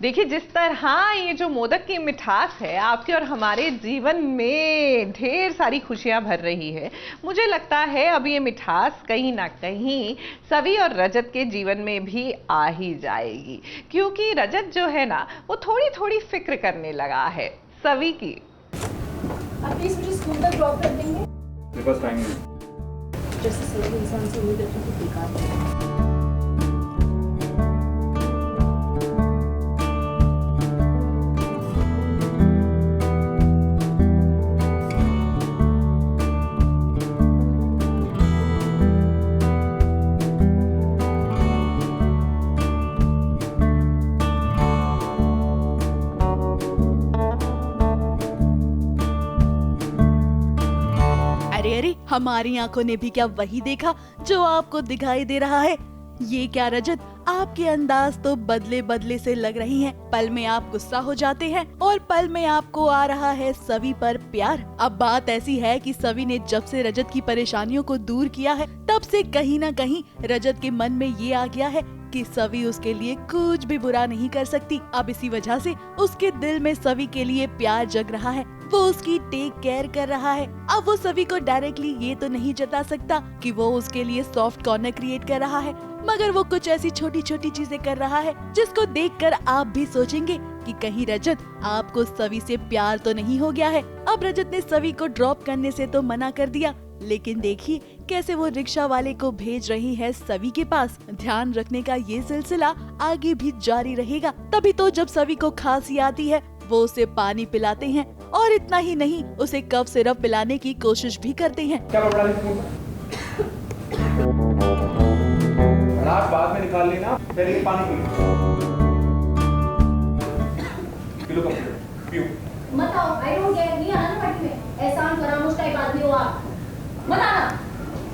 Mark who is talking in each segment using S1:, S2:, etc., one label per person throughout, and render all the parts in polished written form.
S1: देखिए, जिस तरह ये जो मोदक की मिठास है आपके और हमारे जीवन में ढेर सारी खुशियां भर रही है, मुझे लगता है अब ये मिठास कहीं ना कहीं सवी और रजत के जीवन में भी आ ही जाएगी, क्योंकि रजत जो है ना वो थोड़ी थोड़ी फिक्र करने लगा है सवी की।
S2: आप प्लीज मुझे स्कूल तक ड्रॉप कर देंगे?
S3: मेरे पास टाइम नहीं।
S2: जैसे सभी इंसान से उम्मीद रखना तो बेकार है।
S4: अरे हमारी आंखों ने भी क्या वही देखा जो आपको दिखाई दे रहा है। ये क्या रजत, आपके अंदाज तो बदले बदले से लग रही हैं। पल में आप गुस्सा हो जाते हैं और पल में आपको आ रहा है सवी पर प्यार। अब बात ऐसी है कि सवी ने जब से रजत की परेशानियों को दूर किया है, तब से कहीं न कहीं रजत के मन में ये आ गया है कि सवी उसके लिए कुछ भी बुरा नहीं कर सकती। अब इसी वजह से उसके दिल में सवी के लिए प्यार जग रहा है, वो उसकी टेक केयर कर रहा है। अब वो सवी को डायरेक्टली ये तो नहीं जता सकता कि वो उसके लिए सॉफ्ट कॉर्नर क्रिएट कर रहा है, मगर वो कुछ ऐसी छोटी छोटी चीजें कर रहा है जिसको देखकर आप भी सोचेंगे कि कहीं रजत आपको सवी से प्यार तो नहीं हो गया है। अब रजत ने सवी को ड्रॉप करने से तो मना कर दिया, लेकिन देखिए कैसे वो रिक्शा वाले को भेज रही है सवी के पास। ध्यान रखने का ये सिलसिला आगे भी जारी रहेगा। तभी तो जब सवी को खांसी आती है वो उसे पानी पिलाते हैं और इतना ही नहीं, उसे कफ सिरप पिलाने की कोशिश भी करते हैं।
S3: क्या बड़ा रात बाद में निकाल लेना, पहले ये पानी किलो का पियो।
S2: मत आओ, आई डोंट केयर, नहीं आना ना पार्टी में। एहसान फरामोश टाइप आदमी हो आप, मत आना।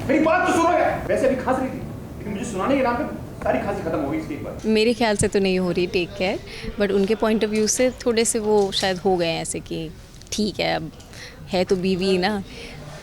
S3: मेरी बात तो सुनो यार। वैसे अभी खांस रही थी, लेकिन मुझे सुनाने के नाम पे सारी खांसी खत्म हो गई इसकी एक बार।
S5: मेरे ख्याल से तो नहीं हो रही टेक केयर, बट उनके पॉइंट ऑफ व्यू से थोड़े से वो शायद हो गए ऐसे कि ठीक है, अब है तो बीवी ना,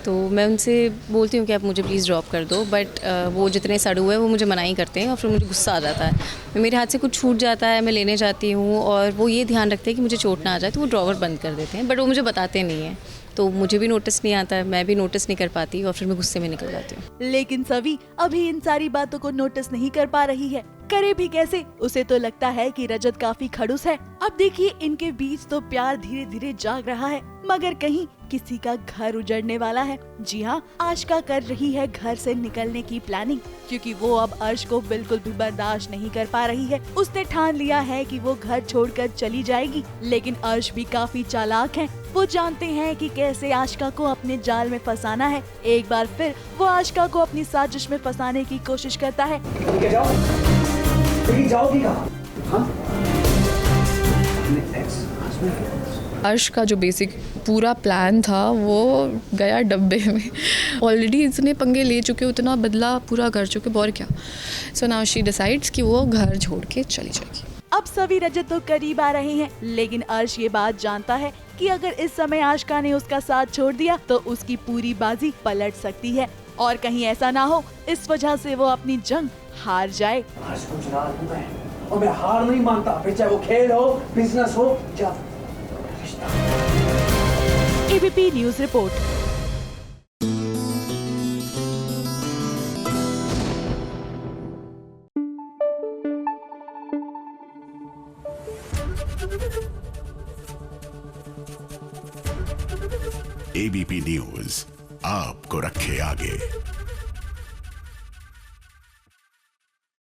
S5: तो मैं उनसे बोलती हूँ कि आप मुझे प्लीज़ ड्रॉप कर दो, बट वो जितने सड़ू है वो मुझे मना ही करते हैं और फिर मुझे गुस्सा आ जाता है। मेरे हाथ से कुछ छूट जाता है, मैं लेने जाती हूँ और वो ये ध्यान रखते हैं कि मुझे चोट ना आ जाए, तो वो ड्रॉवर बंद कर देते हैं, बट वो मुझे बताते नहीं हैं, तो मुझे भी नोटिस नहीं आता है, मैं भी नोटिस नहीं कर पाती और फिर मैं गुस्से में निकल जाती हूँ।
S4: लेकिन सवी अभी इन सारी बातों को नोटिस नहीं कर पा रही है, करे भी कैसे। उसे तो लगता है कि रजत काफी खड़ूस है। अब देखिए इनके बीच तो प्यार धीरे धीरे जाग रहा है, मगर कहीं किसी का घर उजड़ने वाला है। जी हाँ, आशिका कर रही है घर से निकलने की प्लानिंग, क्योंकि वो अब अर्श को बिल्कुल भी बर्दाश्त नहीं कर पा रही है। उसने ठान लिया है कि वो घर छोड़कर चली जाएगी, लेकिन अर्श भी काफी चालाक है। वो जानते हैं कि कैसे आशिका को अपने जाल में फंसाना है। एक बार फिर वो आशिका को अपनी साजिश में फंसाने की कोशिश करता है।
S3: जाओगी कहाँ? हाँ?
S6: अर्श का जो बेसिक पूरा प्लान था वो गया डब्बे में। ऑलरेडी इतने पंगे ले चुके, उतना बदला पूरा कर चुके, और क्या। सो नाउ शी डिसाइड्स कि वो घर छोड़ के चली जाएगी।
S4: अब सभी रजत तो करीब आ रहे हैं, लेकिन अर्श ये बात जानता है कि अगर इस समय आशिका ने उसका साथ छोड़ दिया तो उसकी पूरी बाजी पलट सकती है और कहीं ऐसा ना हो इस वजह से वो अपनी जंग हार जाए।
S7: अर्श को चुरा लूंगा और मैं हार नहीं मानता, फिर चाहे वो खेल हो, बिजनेस हो या रिश्ता।
S4: ABP news report.
S8: ABP news आपको रखे आगे।